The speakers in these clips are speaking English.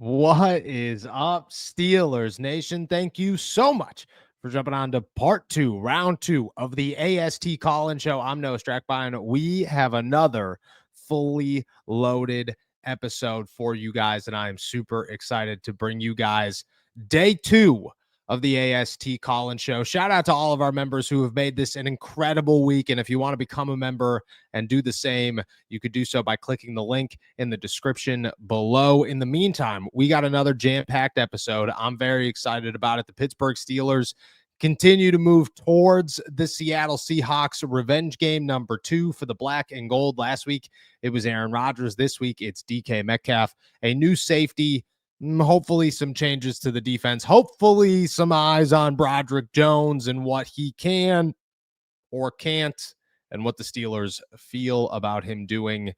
What is up, Steelers Nation? Thank you so much for jumping on to part two, round two of the AST Call-In Show. I'm Noah Strackbine. We have another fully loaded episode for you guys, and I am super excited to bring you guys day two of the AST Call-In Show. Shout out to all of our members who have made this an incredible week, and if you want to become a member and do the same, you could do so by clicking the link in the description below. In the meantime, we got another jam-packed episode. I'm very excited about it. The Pittsburgh Steelers continue to move towards the Seattle Seahawks revenge game number 2 for the black and gold. Last week, it was Aaron Rodgers. This week, it's DK Metcalf, a new safety, hopefully some changes to the defense, hopefully some eyes on Broderick Jones and what he can or can't, and what the Steelers feel about him doing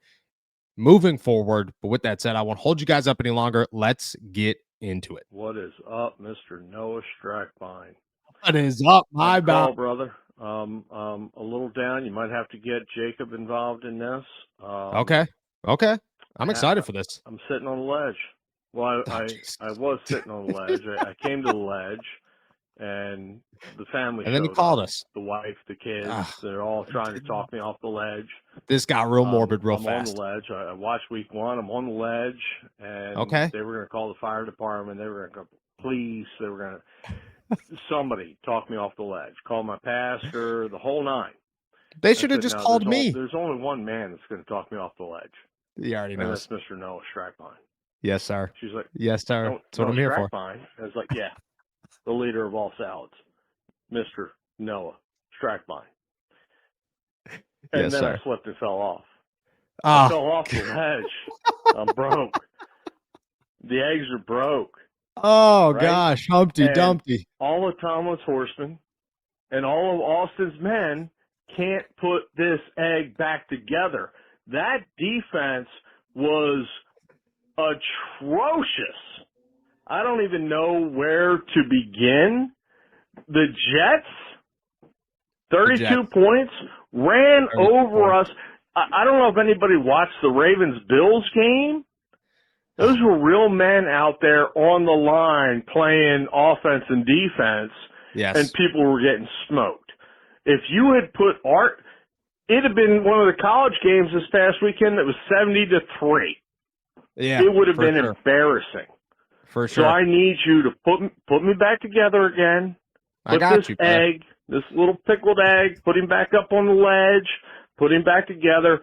moving forward. But with that said, I won't hold you guys up any longer. Let's get into it. What is up, Mr. Noah Strackbine? What is up, my call, brother? A little down. You might have to get Jacob involved in this. Okay. I'm excited for this. I'm sitting on the ledge. Well, I was sitting on the ledge. I came to the ledge, and the family and then showed he called up. us. The wife, the kids, they're all trying to talk me off the ledge. This got real morbid real I'm fast. on the ledge. I watched week 1. I'm on the ledge, and they were going to call the fire department. They were going to call the police. They were going to somebody talk me off the ledge, call my pastor, the whole nine. They should have just called me. There's only one man that's going to talk me off the ledge. You already know. That's Mr. Noah Strackbine. Yes, sir. She's like, yes, sir. That's what I'm here for. I was like, yeah, the leader of all salads, Mr. Noah Strackbine. And yes, then sir. I slipped and fell off. I fell off the ledge. I'm broke. The eggs are broke. Oh, right? gosh. Humpty Dumpty. All of Tomlin's horsemen and all of Austin's men can't put this egg back together. That defense was atrocious. I don't even know where to begin. The Jets, 32 points, ran over us. I don't know if anybody watched the Ravens-Bills game. Those were real men out there on the line playing offense and defense, and people were getting smoked. If you had put it'd have been one of the college games this past weekend that was 70-3. Yeah, it would have been embarrassing. For sure. So I need you to put me back together again. Put this egg, this little pickled egg, put him back up on the ledge, put him back together.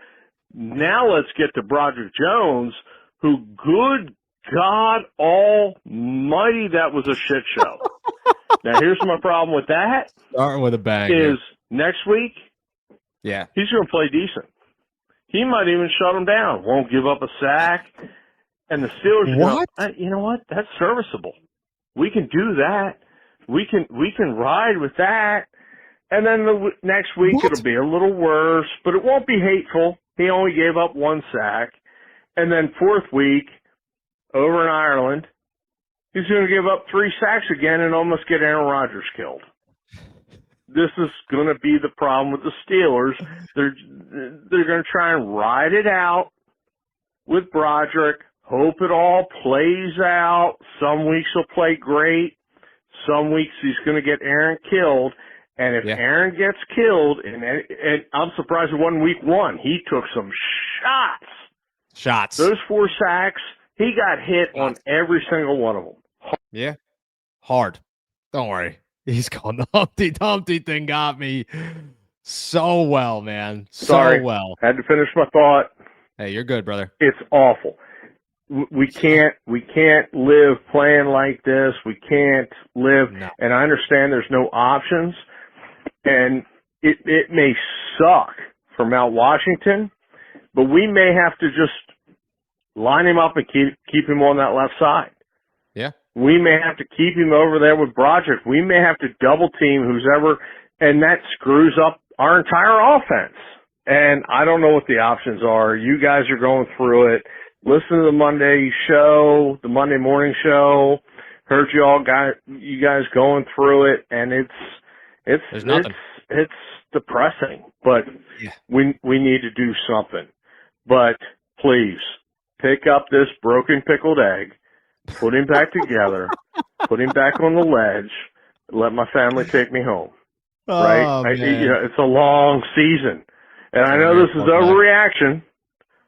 Now let's get to Broderick Jones, who, good God almighty, that was a shit show. Now, here's my problem with that. Starting with a bang. Is next week, he's going to play decent. He might even shut him down. Won't give up a sack. And the Steelers go, you know what? That's serviceable. We can do that. We can ride with that. And then the next week it'll be a little worse, but it won't be hateful. He only gave up 1 sack. And then 4th week, over in Ireland, he's going to give up 3 sacks again and almost get Aaron Rodgers killed. This is going to be the problem with the Steelers. They're going to try and ride it out with Broderick, hope it all plays out. Some weeks he'll play great. Some weeks he's going to get Aaron killed. And if Aaron gets killed, and I'm surprised it wasn't week 1, he took some shots. Those 4 sacks, he got hit on every single one of them. Yeah. Hard. Don't worry. He's called the Humpty Dumpty thing. Got me so well, man. Sorry. So well. Had to finish my thought. Hey, you're good, brother. It's awful. We can't live playing like this. We can't live. No. And I understand there's no options. And it may suck for Mount Washington, but we may have to just line him up and keep him on that left side. Yeah. We may have to keep him over there with Broderick. We may have to double team and that screws up our entire offense. And I don't know what the options are. You guys are going through it. Listen to the Monday show, the Monday morning show. Heard you guys going through it, and it's depressing. But we need to do something. But please pick up this broken pickled egg. put him back together, put him back on the ledge, let my family take me home. Right? Oh, man. It's a long season. And I know this is overreaction.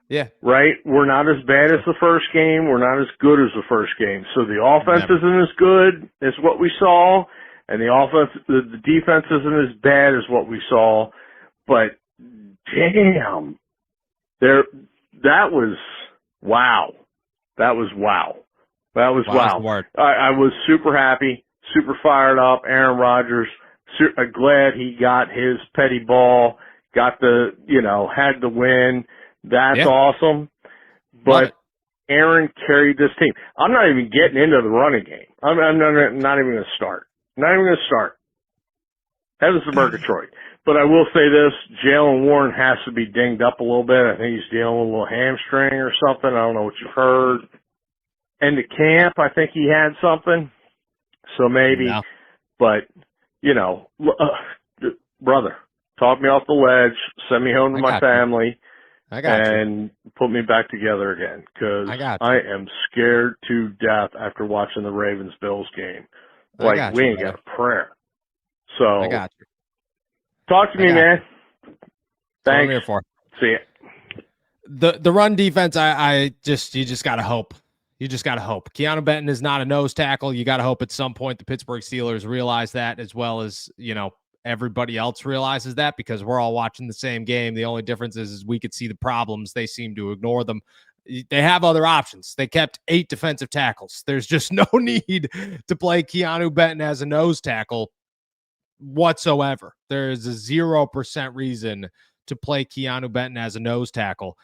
Yeah. Right? We're not as bad as the first game. We're not as good as the first game. So the offense isn't as good as what we saw, and the defense isn't as bad as what we saw. But damn, that was wow. That was wow. I was super happy, super fired up. Aaron Rodgers, glad he got his petty ball, had the win. That's awesome. But Aaron carried this team. I'm not even getting into the running game. I'm not even going to start. Heavens to Murgatroyd. But I will say this, Jaylen Warren has to be dinged up a little bit. I think he's dealing with a little hamstring or something. I don't know what you've heard. End of camp, I think he had something. So maybe. No. But, brother, talk me off the ledge, send me home to my family, and put me back together again. Because I am scared to death after watching the Ravens-Bills game. Like, we ain't got a prayer. So, I got you. Talk to me, man. Thanks. What I'm here for. See ya. The run defense, you just gotta hope. You just gotta hope. Keanu Benton is not a nose tackle. You gotta hope at some point the Pittsburgh Steelers realize that, as well as everybody else realizes that, because we're all watching the same game. The only difference is we could see the problems. They seem to ignore them. They have other options. They kept 8 defensive tackles. There's just no need to play Keanu Benton as a nose tackle whatsoever. There is a 0% reason to play Keanu Benton as a nose tackle.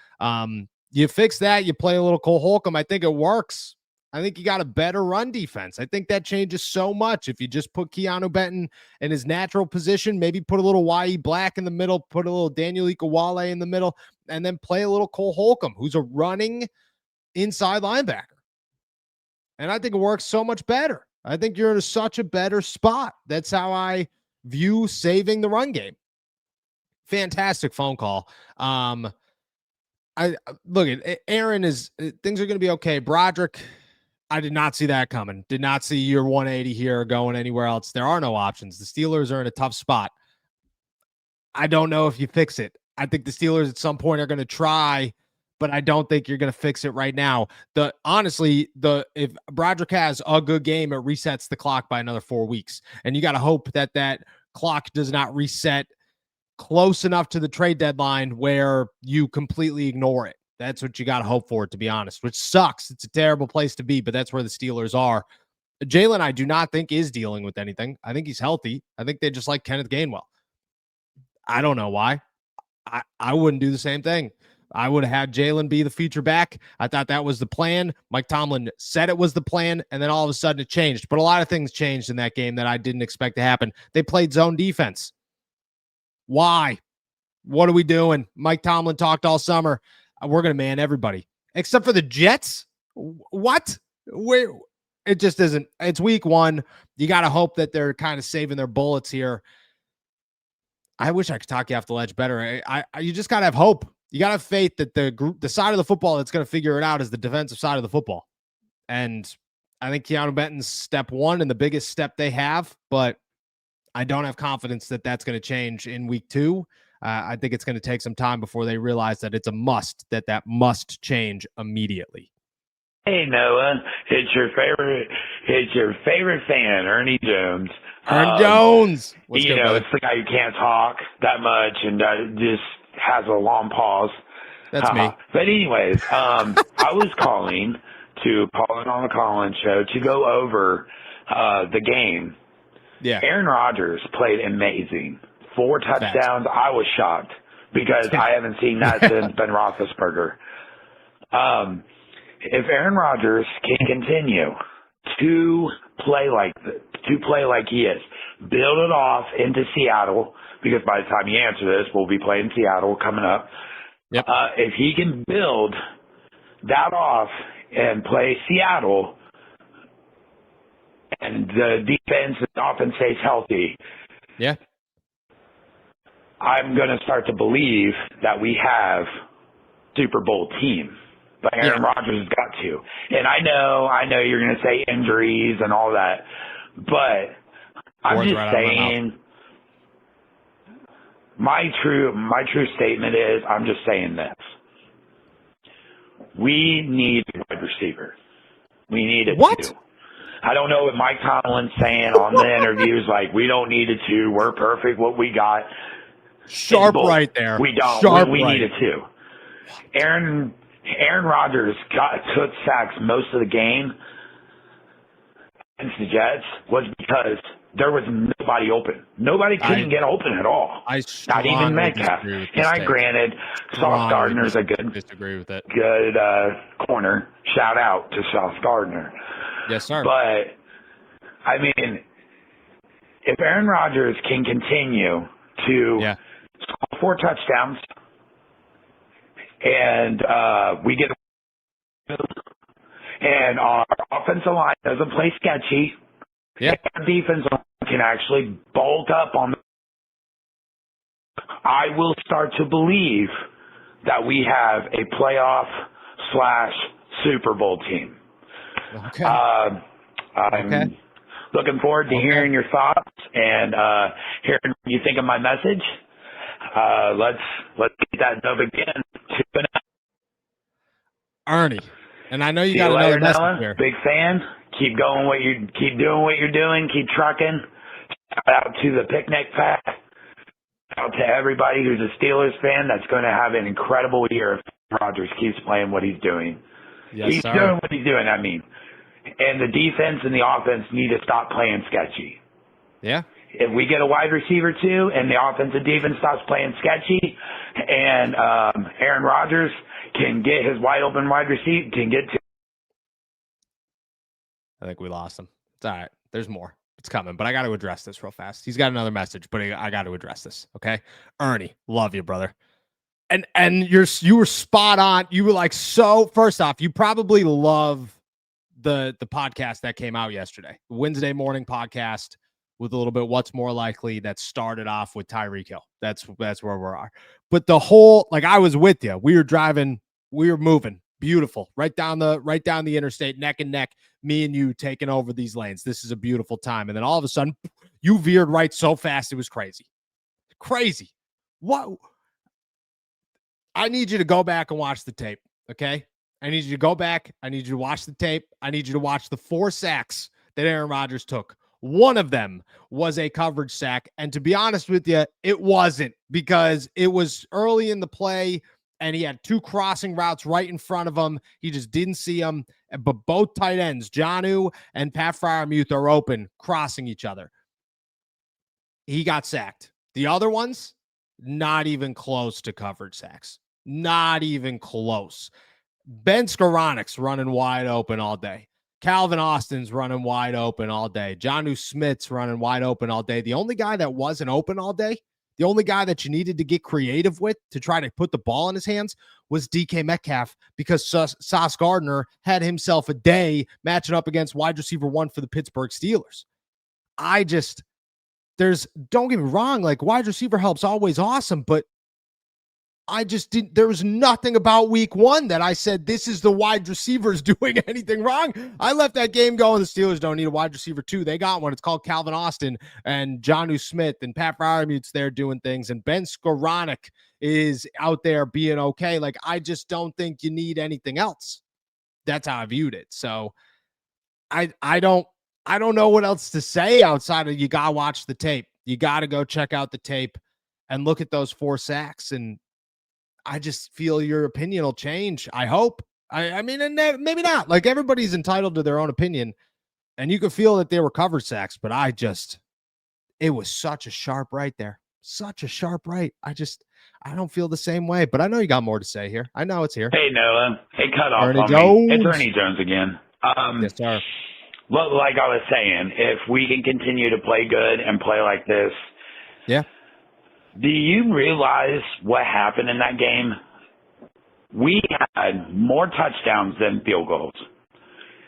You fix that, you play a little Cole Holcomb. I think it works. I think you got a better run defense. I think that changes so much. If you just put Keanu Benton in his natural position, maybe put a little Y.E. Black in the middle, put a little Daniel Ikuwale in the middle, and then play a little Cole Holcomb, who's a running inside linebacker. And I think it works so much better. I think you're in such a better spot. That's how I view saving the run game. Fantastic phone call. I look at Aaron things are going to be okay. Broderick, I did not see that coming. Did not see your 180 here going anywhere else. There are no options. The Steelers are in a tough spot. I don't know if you fix it. I think the Steelers at some point are going to try, but I don't think you're going to fix it right now. If Broderick has a good game, it resets the clock by another 4 weeks. And you got to hope that clock does not reset close enough to the trade deadline where you completely ignore it. That's what you got to hope for, to be honest, which sucks. It's a terrible place to be, but that's where the Steelers are. Jalen, I do not think is dealing with anything. I think he's healthy. I think they just like Kenneth Gainwell. I don't know why. I wouldn't do the same thing. I would have had Jalen be the feature back. I thought that was the plan. Mike Tomlin said it was the plan, and then all of a sudden it changed. But a lot of things changed in that game that I didn't expect to happen. They played zone defense. Why? What are we doing? Mike Tomlin talked all summer. We're going to man everybody except for the Jets. What? It just isn't. It's week 1. You got to hope that they're kind of saving their bullets here. I wish I could talk you off the ledge better. You just got to have hope. You got to have faith that the side of the football that's going to figure it out is the defensive side of the football. And I think Keanu Benton's step 1 and the biggest step they have, but I don't have confidence that that's going to change in week 2. I think it's going to take some time before they realize that it's a must, that must change immediately. Hey, Noah, it's your favorite fan, Ernie Jones. Ernie Jones. It's the guy who can't talk that much and just has a long pause. That's me. But anyways, I was calling to Paul on the Collins show to go over the game. Yeah. Aaron Rodgers played amazing. 4 touchdowns. I was shocked because I haven't seen that since Ben Roethlisberger. If Aaron Rodgers can continue to play like he is, build it off into Seattle, because by the time you answer this, we'll be playing Seattle coming up. Yep. If he can build that off and play Seattle, and the defense and offense stays healthy, yeah, I'm going to start to believe that we have Super Bowl team. but Aaron Rodgers has got to. And I know you're going to say injuries and all that, but I'm just saying my true statement is I'm just saying this. We need a wide receiver. We need it too. I don't know what Mike Tomlin's saying on the interviews, like, we don't need it to. We're perfect what we got. Sharp right there. We don't. Sharp we right. need it too. Aaron Rodgers took sacks most of the game against the Jets was because there was nobody open. Nobody couldn't get open at all. Not even Metcalf. And granted, Sauce Gardner's a good corner. Shout out to Sauce Gardner. Yes, sir. But, I mean, if Aaron Rodgers can continue to score 4 touchdowns and we get and our offensive line doesn't play sketchy, our defense can actually bolt up on I will start to believe that we have a playoff/Super Bowl team. Okay. I'm looking forward to hearing your thoughts and hearing what you think of my message. Let's get that dub again. Ernie, and I know you got another message here. Big fan. Keep doing what you're doing. Keep trucking. Shout out to the picnic pack. Shout out to everybody who's a Steelers fan. That's going to have an incredible year if Rodgers keeps playing what he's doing. Yes, he's doing what he's doing, I mean. And the defense and the offense need to stop playing sketchy. Yeah. If we get a wide receiver too, and the offensive defense stops playing sketchy, and Aaron Rodgers can get his wide open wide receiver, I think we lost him. It's all right. There's more. It's coming, but I got to address this real fast. He's got another message, but I got to address this. Okay, Ernie, love you, brother. And you were spot on. You were like, so first off, you probably love the podcast that came out yesterday, Wednesday morning podcast with a little bit what's more likely that started off with Tyreek Hill. That's where we are. But the whole, like, I was with you. We were driving, we were moving, beautiful, right down the interstate, neck and neck, me and you taking over these lanes. This is a beautiful time. And then all of a sudden, you veered right so fast, it was crazy. What? I need you to go back and watch the tape, okay? I need you to go back. I need you to watch the tape. I need you to watch the 4 sacks that Aaron Rodgers took. One of them was a coverage sack. And to be honest with you, it wasn't, because it was early in the play and he had 2 crossing routes right in front of him. He just didn't see them. But both tight ends, Jonnu and Pat Freiermuth, are open, crossing each other. He got sacked. The other ones, not even close to coverage sacks. Not even close. Ben Skoronek's running wide open all day. Calvin Austin's running wide open all day. Jonnu Smith's running wide open all day. The only guy that wasn't open all day, the only guy that you needed to get creative with to try to put the ball in his hands was DK Metcalf, because Sauce Gardner had himself a day matching up against wide receiver 1 for the Pittsburgh Steelers. Don't get me wrong, like, wide receiver help's always awesome, but there was nothing about week 1 that I said, this is the wide receivers doing anything wrong. I left that game going, the Steelers don't need a wide receiver 2. They got one. It's called Calvin Austin, and Jonnu Smith and Pat Freiermuth's there doing things, and Ben Skowronek is out there being okay. Like, I just don't think you need anything else. That's how I viewed it. So I don't know what else to say outside of, you got to watch the tape. You got to go check out the tape and look at those 4 sacks, and I just feel your opinion will change. I hope. I mean, and maybe not. Like, everybody's entitled to their own opinion, and you could feel that they were covered sacks, but it was such a sharp right there. Such a sharp right. I don't feel the same way, but I know you got more to say here. I know it's here. Hey, Noah. Hey, cut off Ernie on Jones. me. It's Ernie Jones again. Yes, sir. Well, like I was saying, if we can continue to play good and play like this, yeah. Do you realize what happened in that game? We had more touchdowns than field goals.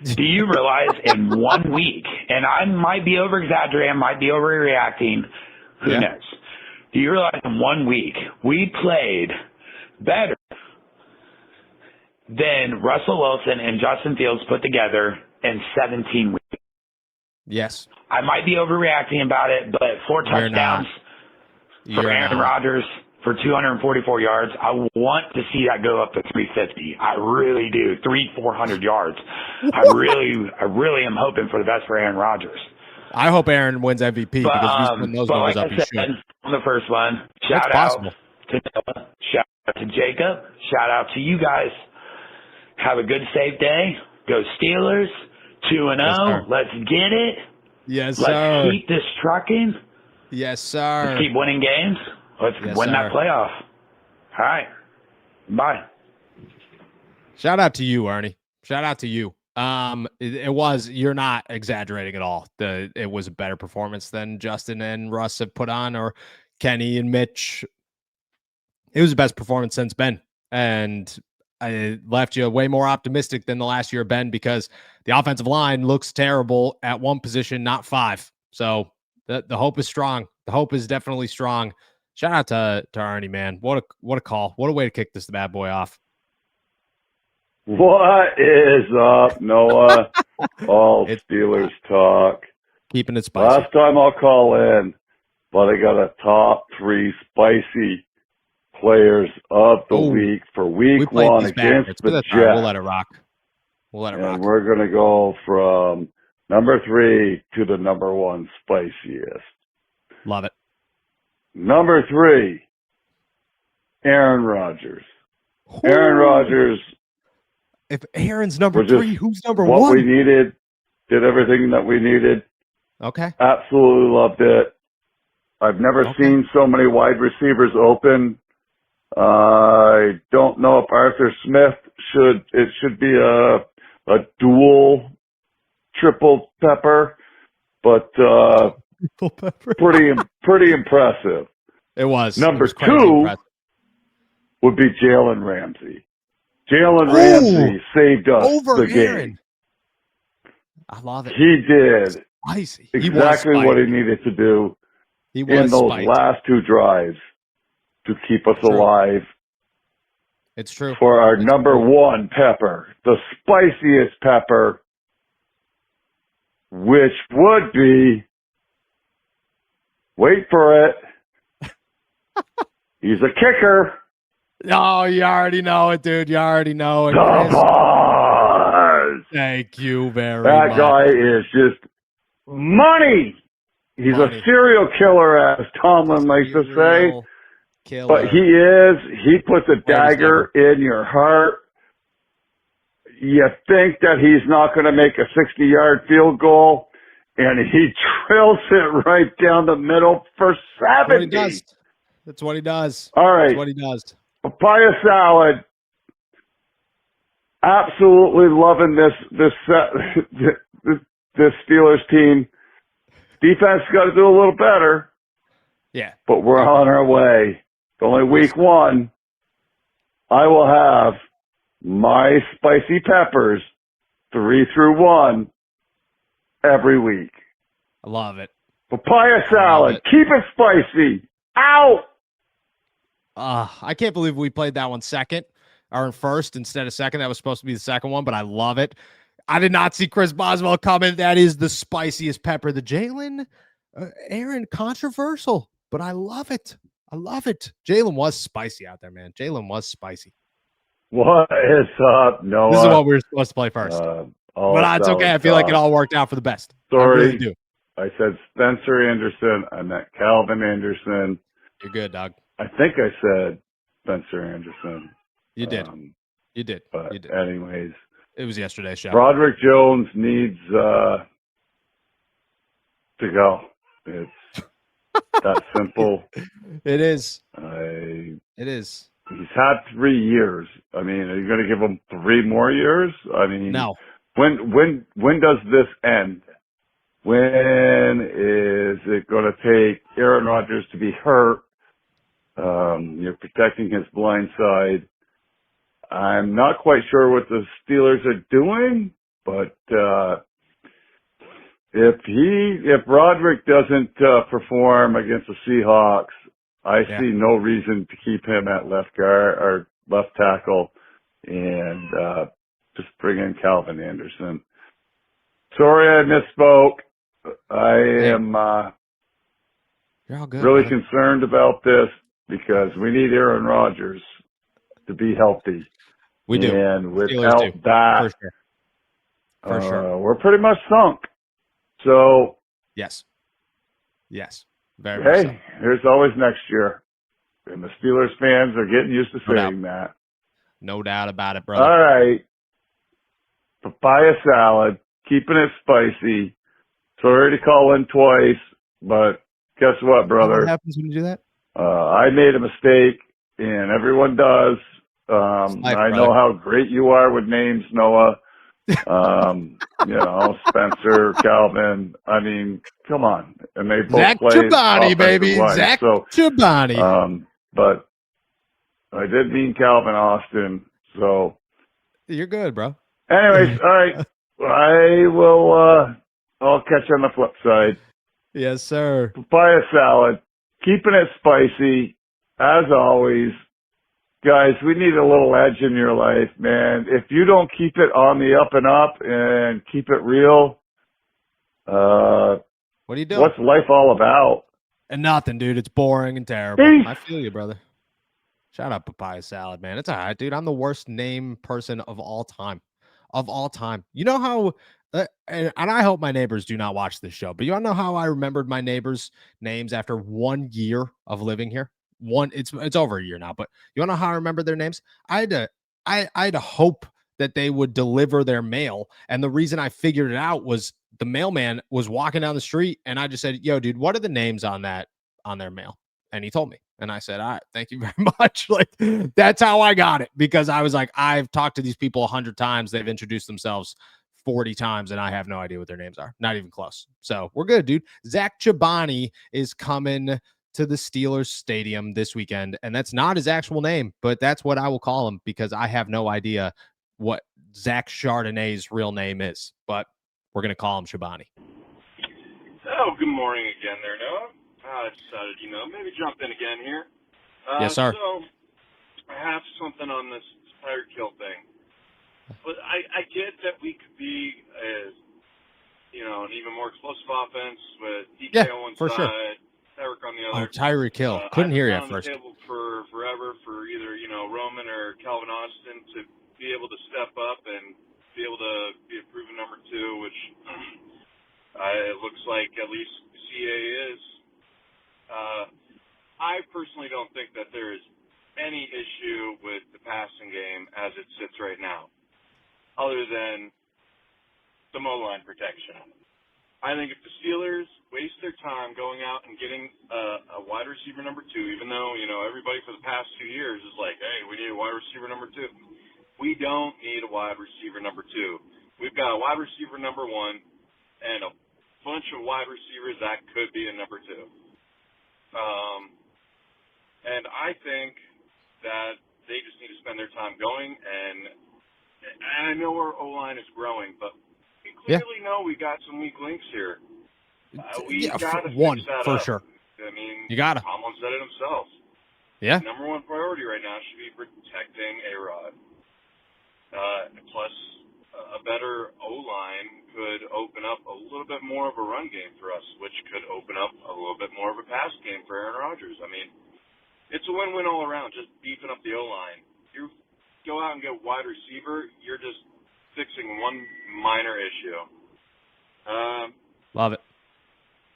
Do you realize in 1 week, and I might be over-exaggerating, might be overreacting, who knows? Do you realize in 1 week we played better than Russell Wilson and Justin Fields put together in 17 weeks. Yes. I might be overreacting about it, but 4 touchdowns for Aaron Rodgers for 244 yards. I want to see that go up to 350. I really do. 400 yards. I really am hoping for the best for Aaron Rodgers. I hope Aaron wins MVP because if he's putting those numbers up, he should. On the first one, shout out to Noah, shout out to Jacob, shout out to you guys. Have a good, safe day. Go Steelers. 2-0. Let's get it. Yes, Let's sir. keep this trucking. Yes, sir. Let's keep winning games. Let's win that playoff. All right. Bye. Shout out to you, Ernie. Shout out to you. You're not exaggerating at all. It was a better performance than Justin and Russ have put on, or Kenny and Mitch. It was the best performance since Ben. And I left you way more optimistic than the last year of Ben because the offensive line looks terrible at one position, not 5. So the hope is strong. The hope is definitely strong. Shout out to Ernie, man. What a call. What a way to kick this bad boy off. What is up, Noah? All Steelers talk. Keeping it spicy. Last time I'll call in, but I got a top 3 spicy players of the week for week 1 against the Jets. We'll let it rock. And we're going to go from number 3 to the number 1 spiciest. Love it. Number 3, Aaron Rodgers. Aaron Rodgers. If Aaron's number 3, who's number 1? What we needed, did everything that we needed. Okay. Absolutely loved it. I've never seen so many wide receivers open. I don't know if Arthur Smith should be a dual triple pepper, but pretty impressive. It was. Number 2 would be Jalen Ramsey. Jalen Ramsey saved us the game. I love it. He did spicy. exactly what he needed to do in those last 2 drives to keep us alive. It's true. For our number 1 pepper, the spiciest pepper, which would be, wait for it, he's a kicker. Oh, you already know it, dude. You already know it. Thank you very much. That guy is just money. He's a serial killer, as Tomlin likes to say. But he puts a dagger in your heart. You think that he's not going to make a 60-yard field goal, and he drills it right down the middle for 70. That's what he does. All right. That's what he does. Papaya salad. Absolutely loving this Steelers team. Defense got to do a little better. Yeah. But we're on our way. It's only week 1. I will have my spicy peppers 3 through 1 every week. I love it. Papaya salad. Keep it spicy. Ow! I can't believe we played that one second or first instead of second. That was supposed to be the second one, but I love it. I did not see Chris Boswell coming. That is the spiciest pepper. The Jalen, Aaron, controversial, but I love it. I love it. Jalen was spicy out there, man. Jalen was spicy. What is up, Noah? This is what we were supposed to play first. But it's okay. I feel like it all worked out for the best. Sorry. I really do. I said Spencer Anderson. I meant Calvin Anderson. You're good, dog. I think I said Spencer Anderson. You did. You did. But you did. Anyways. It was yesterday's show. Broderick Jones needs to go. It's that simple. It is. It is. He's had 3 years. I mean, are you going to give him 3 more years? I mean, no. When does this end? When is it going to take Aaron Rodgers to be hurt? You're protecting his blind side. I'm not quite sure what the Steelers are doing, but if Roderick doesn't perform against the Seahawks, I see no reason to keep him at left guard or left tackle. and just bring in Calvin Anderson. Sorry I misspoke. I am you're all good, really brother. concerned about this because we need Aaron Rodgers to be healthy. We do. And without that, For sure. We're pretty much sunk. So, yes. Very much so. There's always next year. And the Steelers fans are getting used to saying that. No doubt about it, brother. All right. Papaya salad, keeping it spicy. Sorry to call in twice, but guess what, brother? What happens when you do that? I made a mistake, and everyone does. I know how great you are with names, Noah. Spencer, Calvin. I mean, come on. And they both Zach play Chobani, baby. line. Zach Chobani. But I did mean Calvin Austin. So you're good, bro. Anyways, all right. I will. I'll catch you on the flip side. Yes, sir. Papaya salad, keeping it spicy as always. Guys, we need a little edge in your life, man. If you don't keep it on the up and up and keep it real, what are you doing? What's life all about? And nothing, dude. It's boring and terrible. Peace. I feel you, brother. Shout out Papaya Salad, man. It's all right, dude. I'm the worst name person of all time. You know how, and I hope my neighbors do not watch this show, but you want to know how I remembered my neighbors' names after 1 year of living here? It's over a year now, but you want to know how I remember their names? I had to hope that they would deliver their mail. And the reason I figured it out was the mailman was walking down the street and I just said, yo, dude, what are the names on their mail? And he told me. And I said, all right, thank you very much. Like, that's how I got it, because I was like, I've talked to these people 100 times. They've introduced themselves 40 times and I have no idea what their names are. Not even close. So we're good, dude. Zach Chobani is coming to the Steelers stadium this weekend. And that's not his actual name, but that's what I will call him, because I have no idea what Zach Chardonnay's real name is, but we're going to call him Chobani. Oh, good morning again there, Noah. I decided, maybe jump in again here. Yes, sir. So I have something on this tire kill thing. But I get that we could be, an even more explosive offense with DK on one side, sure. Tyreek on the other. Tyreek Hill. Couldn't hear you at first. I've been on the table for forever for either, Roman or Calvin Austin to be able to step up and be able to be a proven number 2, which it looks like at least CA is. I personally don't think that there is any issue with the passing game as it sits right now, other than some O-line protection. I think if the Steelers waste their time going out and getting a wide receiver number 2, even though, everybody for the past 2 years is like, hey, we need a wide receiver number 2. We don't need a wide receiver number 2. We've got a wide receiver number 1 and a bunch of wide receivers that could be a number 2. And I think that they just need to spend their time going, and I know our O-line is growing, but we clearly know we got some weak links here. We got to fix that for up. sure. I mean, you got to. Tomlin said it himself. Yeah. The number 1 priority right now should be protecting A-Rod. Plus, a better O-line could open up a little bit more of a run game for us, which could open up a little bit more of a pass game for Aaron Rodgers. I mean, it's a win-win all around, just beefing up the O-line. You go out and get wide receiver, you're just fixing one minor issue. Love it.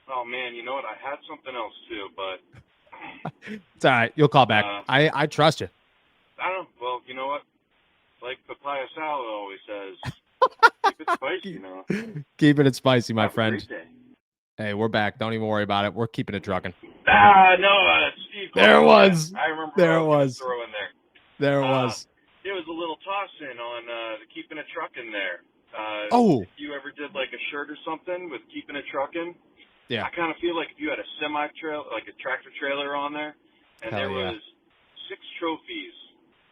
Oh, man, you know what? I had something else, too, but... It's all right. You'll call back. I trust you. I don't know. Well, you know what? Like Papaya Salad always says, keep it spicy, Keeping it spicy, my Have friend. a great day. Hey, we're back. Don't even worry about it. We're keeping it trucking. No, Steve. There it was. I remember There it what I was. throw in there. There it was. It was a little toss-in on the keeping it trucking there. Oh. If you ever did like a shirt or something with keeping it trucking, yeah. I kind of feel like if you had a semi-trailer, like a tractor trailer on there, and there was 6 trophies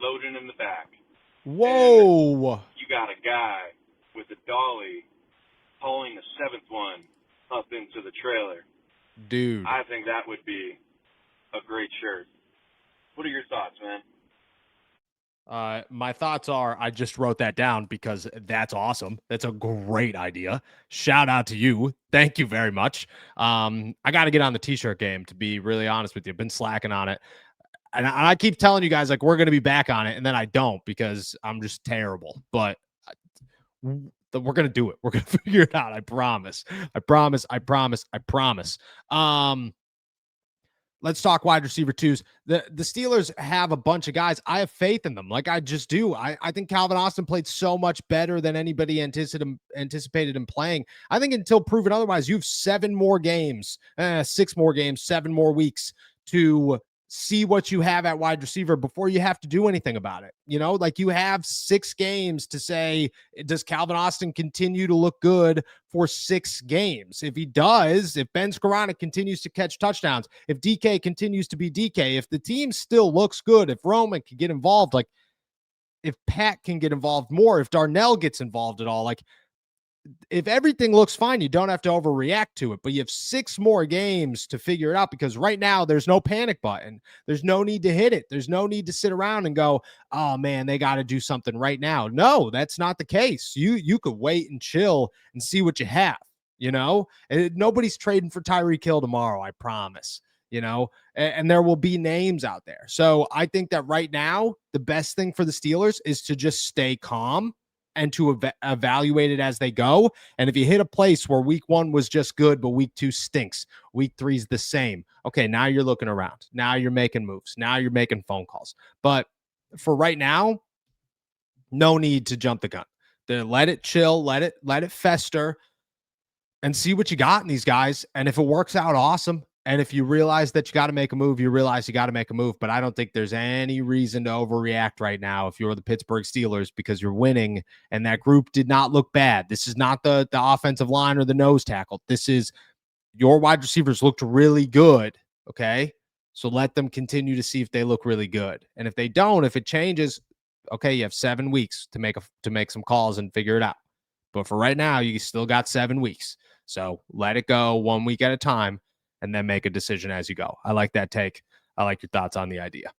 loaded in the back. Whoa. You got a guy with a dolly pulling the 7th one up into the trailer. Dude. I think that would be a great shirt. What are your thoughts, man? My thoughts are, I just wrote that down because that's awesome. That's a great idea. Shout out to you. Thank you very much. I got to get on the t-shirt game, to be really honest with you. I've been slacking on it. And I keep telling you guys, like, we're going to be back on it. And then I don't because I'm just terrible. But we're going to do it. We're going to figure it out. I promise. I promise. I promise. I promise. Let's talk wide receiver twos. The Steelers have a bunch of guys. I have faith in them. Like, I just do. I think Calvin Austin played so much better than anybody anticipated him playing. I think until proven otherwise, you have 7 more games, 6 more games, 7 more weeks to see what you have at wide receiver before you have to do anything about it. You know, like, you have 6 games to say, does Calvin Austin continue to look good for 6 games? If he does, if Ben Skoranek continues to catch touchdowns, if DK continues to be DK, if the team still looks good, if Roman can get involved, like, if Pat can get involved more, if Darnell gets involved at all, like, if everything looks fine, you don't have to overreact to it, but you have 6 more games to figure it out, because right now there's no panic button. There's no need to hit it. There's no need to sit around and go, oh man, they got to do something right now. No, that's not the case. You could wait and chill and see what you have, you know, and nobody's trading for Tyreek Hill tomorrow. I promise, you know, and there will be names out there. So I think that right now, the best thing for the Steelers is to just stay calm and to evaluate it as they go. And if you hit a place where week 1 was just good, but week 2 stinks, week 3 is the same. Okay, now you're looking around. Now you're making moves. Now you're making phone calls. But for right now, no need to jump the gun. Let it chill, let it fester, and see what you got in these guys. And if it works out, awesome. And if you realize that you got to make a move, you realize you got to make a move. But I don't think there's any reason to overreact right now if you're the Pittsburgh Steelers, because you're winning and that group did not look bad. This is not the offensive line or the nose tackle. This is your wide receivers looked really good. Okay. So let them continue to see if they look really good. And if they don't, if it changes, okay, you have 7 weeks to make some calls and figure it out. But for right now, you still got 7 weeks. So let it go 1 week at a time, and then make a decision as you go. I like that take. I like your thoughts on the idea.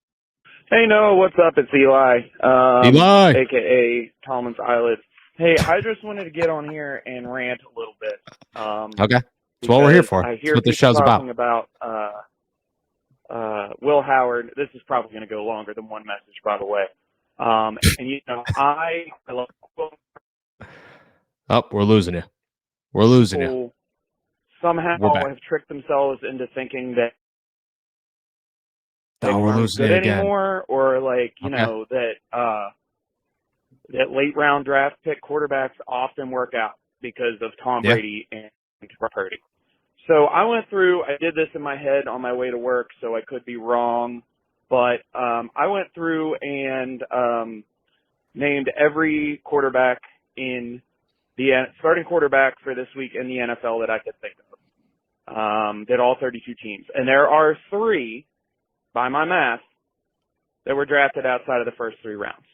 Hey, Noah, what's up? It's Eli. Eli. AKA Tallman's Eyelids. Hey, I just wanted to get on here and rant a little bit. Okay. That's what we're here for. I hear That's what this show's talking about. Will Howard. This is probably going to go longer than one message, by the way. And, you know, I love Will. Oh, we're losing you. We're losing you. Somehow have tricked themselves into thinking that they we're aren't losing good it again. anymore, or like, you know, that late round draft pick quarterbacks often work out because of Tom Brady and Purdy. So I went through, I did this in my head on my way to work, so I could be wrong, but I went through and named every quarterback in the starting quarterback for this week in the NFL that I could think of. Did all 32 teams. And there are 3, by my math, that were drafted outside of the first 3 rounds.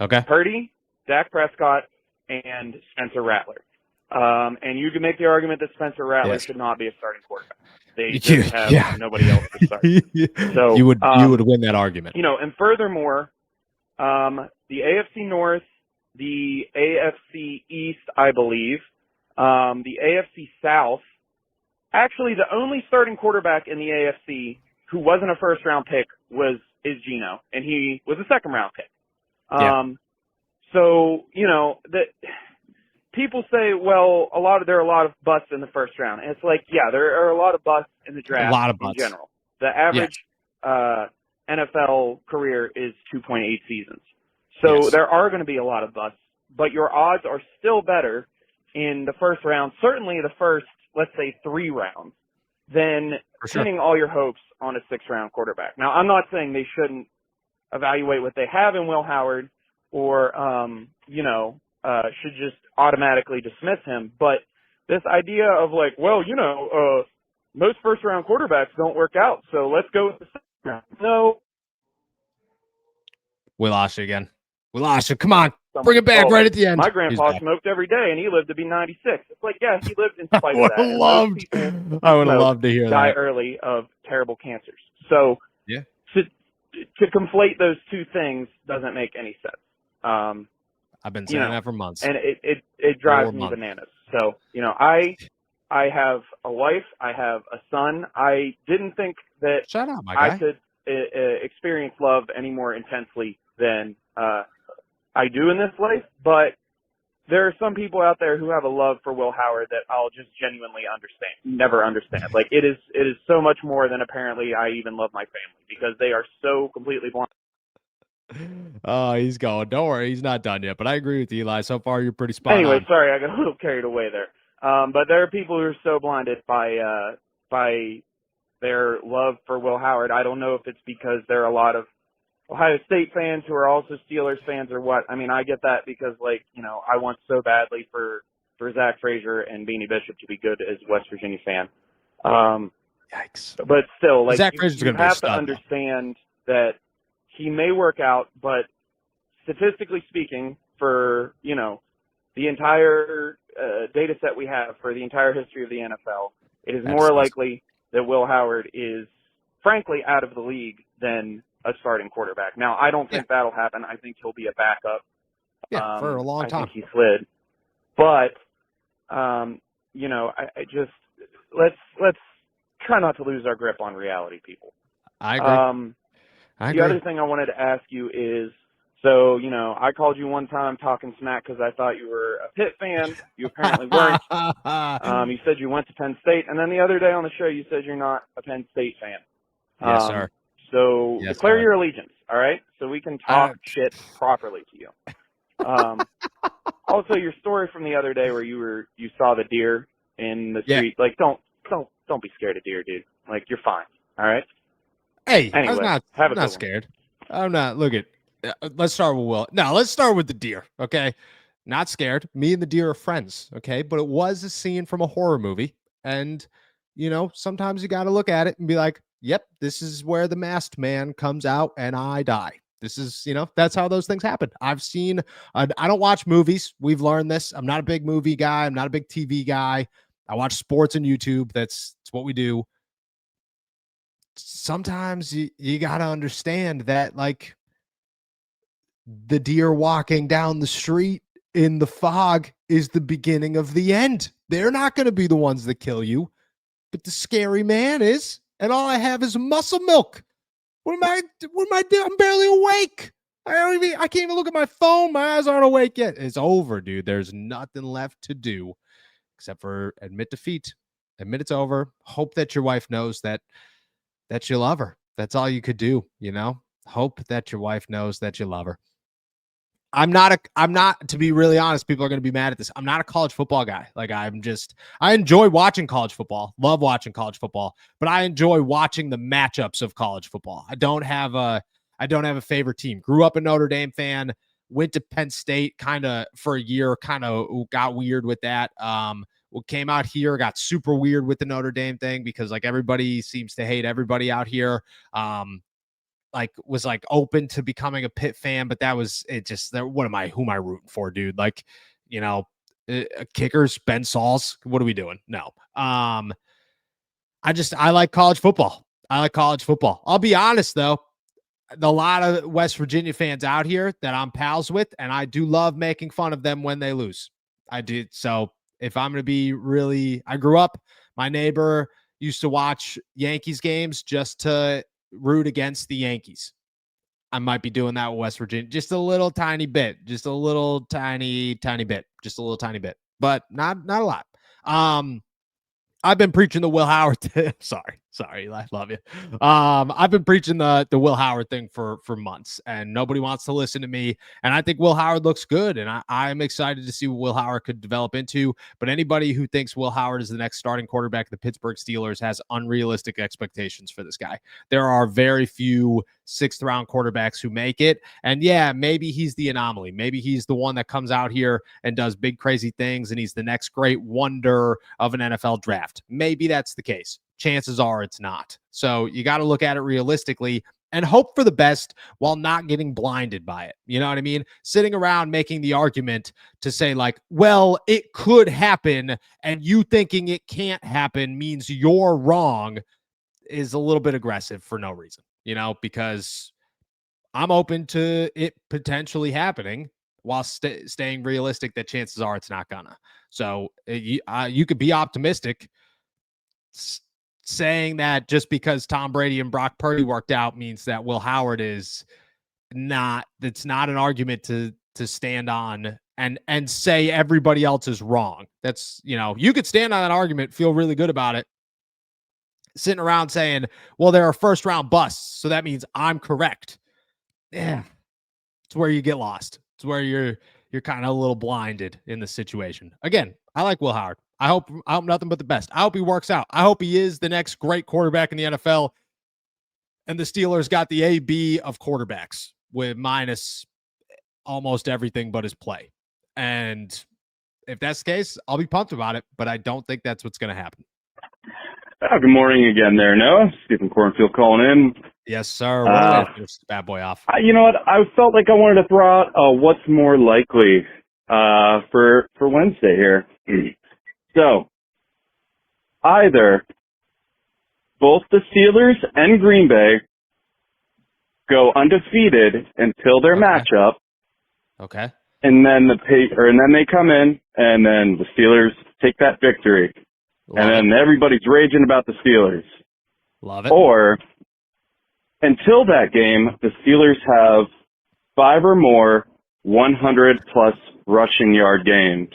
Okay. Purdy, Dak Prescott, and Spencer Rattler. And you can make the argument that Spencer Rattler should not be a starting quarterback. They just have nobody else to start. So you would win that argument. You know, and furthermore, the AFC North, the AFC East, I believe, the AFC South. Actually, the only starting quarterback in the AFC who wasn't a first-round pick is Geno, and he was a second-round pick. So, you know, that people say, well, there are a lot of busts in the first round. And it's like, yeah, there are a lot of busts in the draft in general. The average NFL career is 2.8 seasons. So there are going to be a lot of busts, but your odds are still better in the first round, certainly the first, let's say, 3 rounds, than pinning all your hopes on a 6th-round quarterback. Now, I'm not saying they shouldn't evaluate what they have in Will Howard or, should just automatically dismiss him. But this idea of like, well, most first-round quarterbacks don't work out, so let's go with the 6th round. No. We lost you again. We lost you. Come on. Bring it back right at the end. My grandpa smoked every day, and he lived to be 96. It's like, yeah, he lived in spite of that. I would love to hear die that. early of terrible cancers. So to conflate those two things doesn't make any sense. I've been saying that for months, and it drives me bananas. So I have a wife, I have a son. I didn't think that I could experience love any more intensely than I do in this life, but there are some people out there who have a love for Will Howard that I'll just genuinely never understand. Like it is so much more than apparently I even love my family, because they are so completely blind. Oh, he's going. Don't worry, he's not done yet. But I agree with you, Eli. So far, you're pretty spot on. Anyway, sorry, I got a little carried away there. But there are people who are so blinded by their love for Will Howard. I don't know if it's because there are a lot of Ohio State fans who are also Steelers fans or what. I mean, I get that because, I want so badly for Zach Frazier and Beanie Bishop to be good as a West Virginia fan. Yikes. But still, Zach Frazier's you have to understand that he may work out, but statistically speaking, for, the entire data set we have for the entire history of the NFL, it is more likely that Will Howard is, frankly, out of the league than a starting quarterback. Now, I don't think that'll happen. I think he'll be a backup. For a long time. I think he slid. But, let's try not to lose our grip on reality, people. I agree. The other thing I wanted to ask you is, so, I called you one time talking smack because I thought you were a Pitt fan. You apparently weren't. You said you went to Penn State. And then the other day on the show, you said you're not a Penn State fan. Yes, sir. So declare your allegiance, all right? So we can talk shit properly to you. Also, your story from the other day where you saw the deer in the street. Like, don't be scared of deer, dude. Like, you're fine, all right? Hey, anyway, I'm not scared. I'm not. Look at. Let's start with Will. No, let's start with the deer. Okay, not scared. Me and the deer are friends. Okay, but it was a scene from a horror movie, and sometimes you got to look at it and be like, "Yep, this is where the masked man comes out and I die." This is, that's how those things happen. I've seen. I don't watch movies. We've learned this. I'm not a big movie guy. I'm not a big TV guy. I watch sports and YouTube. That's what we do. Sometimes you got to understand that, like, the deer walking down the street in the fog is the beginning of the end. They're not going to be the ones that kill you, but the scary man is, and all I have is muscle milk. What am I doing? I'm barely awake. I can't even look at my phone. My eyes aren't awake yet. It's over, dude. There's nothing left to do except for admit defeat. Admit it's over. Hope that your wife knows that you love her. That's all you could do, Hope that your wife knows that you love her. I'm not, to be really honest, people are going to be mad at this. I'm not a college football guy. Like, I enjoy watching college football, love watching college football, but I enjoy watching the matchups of college football. I don't have a favorite team. Grew up a Notre Dame fan, went to Penn State kind of for a year, kind of got weird with that. Came out here, got super weird with the Notre Dame thing because, like, everybody seems to hate everybody out here. Was open to becoming a Pitt fan, but that was it. Just who am I rooting for, dude? Like, kickers, Ben Sauls. What are we doing? No. I like college football. I'll be honest though. A lot of West Virginia fans out here that I'm pals with, and I do love making fun of them when they lose. I do. So if I'm going to be really, I grew up, my neighbor used to watch Yankees games just to root against the Yankees. I might be doing that with West Virginia. Just a little tiny bit. Just a little tiny bit. But not a lot. I've been preaching the Will Howard thing. Sorry, I love you. I've been preaching the Will Howard thing for months, and nobody wants to listen to me. And I think Will Howard looks good, and I'm excited to see what Will Howard could develop into. But anybody who thinks Will Howard is the next starting quarterback of the Pittsburgh Steelers has unrealistic expectations for this guy. There are very few sixth-round quarterbacks who make it. And yeah, maybe he's the anomaly. Maybe he's the one that comes out here and does big, crazy things, and he's the next great wonder of an NFL draft. Maybe that's the case. Chances are it's not. So you got to look at it realistically and hope for the best while not getting blinded by it. You know what I mean? Sitting around making the argument to say, like, well, it could happen, and you thinking it can't happen means you're wrong is a little bit aggressive for no reason, because I'm open to it potentially happening while staying realistic that chances are it's not gonna. So you could be optimistic saying that just because Tom Brady and Brock Purdy worked out means that Will Howard is not, that's not an argument to stand on and say everybody else is wrong. That's, you could stand on that argument, feel really good about it, sitting around saying, well, there are first round busts, so that means I'm correct. Yeah. It's where you get lost. It's where you're kind of a little blinded in the situation. Again, I like Will Howard. I hope nothing but the best. I hope he works out. I hope he is the next great quarterback in the NFL. And the Steelers got the AB of quarterbacks with minus almost everything but his play. And if that's the case, I'll be pumped about it, but I don't think that's what's going to happen. Good morning again there, Noah. Stephen Cornfield calling in. Yes, sir. What do I finish this bad boy off? You know what? I felt like I wanted to throw out what's more likely for Wednesday here. So, either both the Steelers and Green Bay go undefeated until their matchup. Okay. And then they come in, and then the Steelers take that victory. And then everybody's raging about the Steelers. Love it. Or, until that game, the Steelers have 5 or more 100-plus rushing yard games.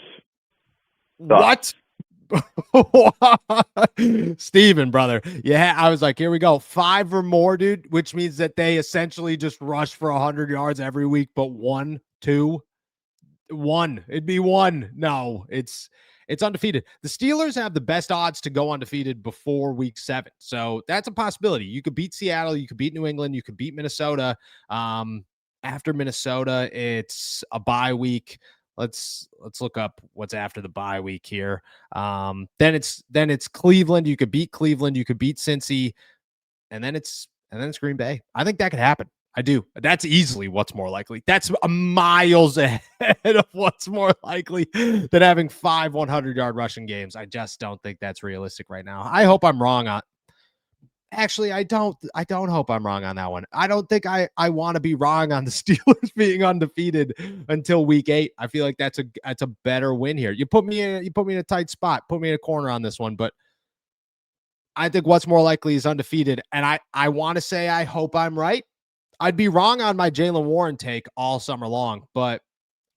What? Steven, brother. Yeah, I was like, here we go. 5 or more, dude, which means that they essentially just rush for 100 yards every week, but 1, 2, 1. It'd be 1. No, it's undefeated. The Steelers have the best odds to go undefeated before week 7. So that's a possibility. You could beat Seattle. You could beat New England. You could beat Minnesota. After Minnesota, it's a bye week. Let's look up what's after the bye week here. Then it's Cleveland. You could beat Cleveland. You could beat Cincy. And then it's Green Bay. I think that could happen. I do. That's easily what's more likely. That's miles ahead of what's more likely than having 5 100-yard rushing games. I just don't think that's realistic right now. I hope I'm wrong on. Actually, I don't hope I'm wrong on that one. I don't think I want to be wrong on the Steelers being undefeated until week 8. I feel like that's a better win here. You put me in a tight spot, put me in a corner on this one, but I think what's more likely is undefeated. And I want to say I hope I'm right. I'd be wrong on my Jaylen Warren take all summer long, but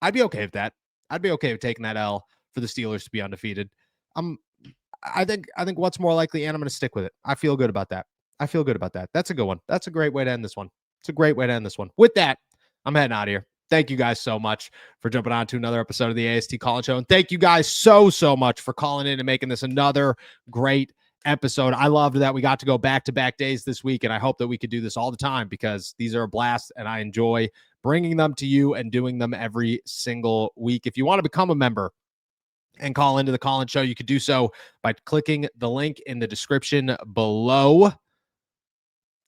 I'd be okay with that. I'd be okay with taking that L for the Steelers to be undefeated. I think what's more likely, and I'm going to stick with it. I feel good about that. That's a good one. That's a great way to end this one. With that, I'm heading out of here. Thank you guys so much for jumping on to another episode of the AST Call-In Show. And thank you guys so much for calling in and making this another great episode. I loved that we got to go back-to-back days this week, and I hope that we could do this all the time because these are a blast, and I enjoy bringing them to you and doing them every single week. If you want to become a member and call into the Call-In Show, you could do so by clicking the link in the description below.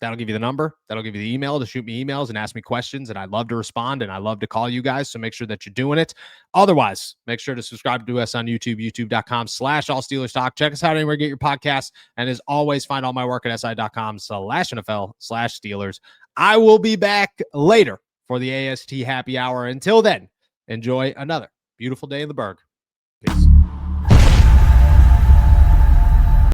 That'll give you the number. That'll give you the email to shoot me emails and ask me questions. And I'd love to respond, and I love to call you guys. So make sure that you're doing it. Otherwise, make sure to subscribe to us on YouTube, youtube.com/allsteelerstalk. Check us out anywhere you get your podcasts. And as always, find all my work at si.com/NFL/Steelers. I will be back later for the AST happy hour. Until then, enjoy another beautiful day in the Berg.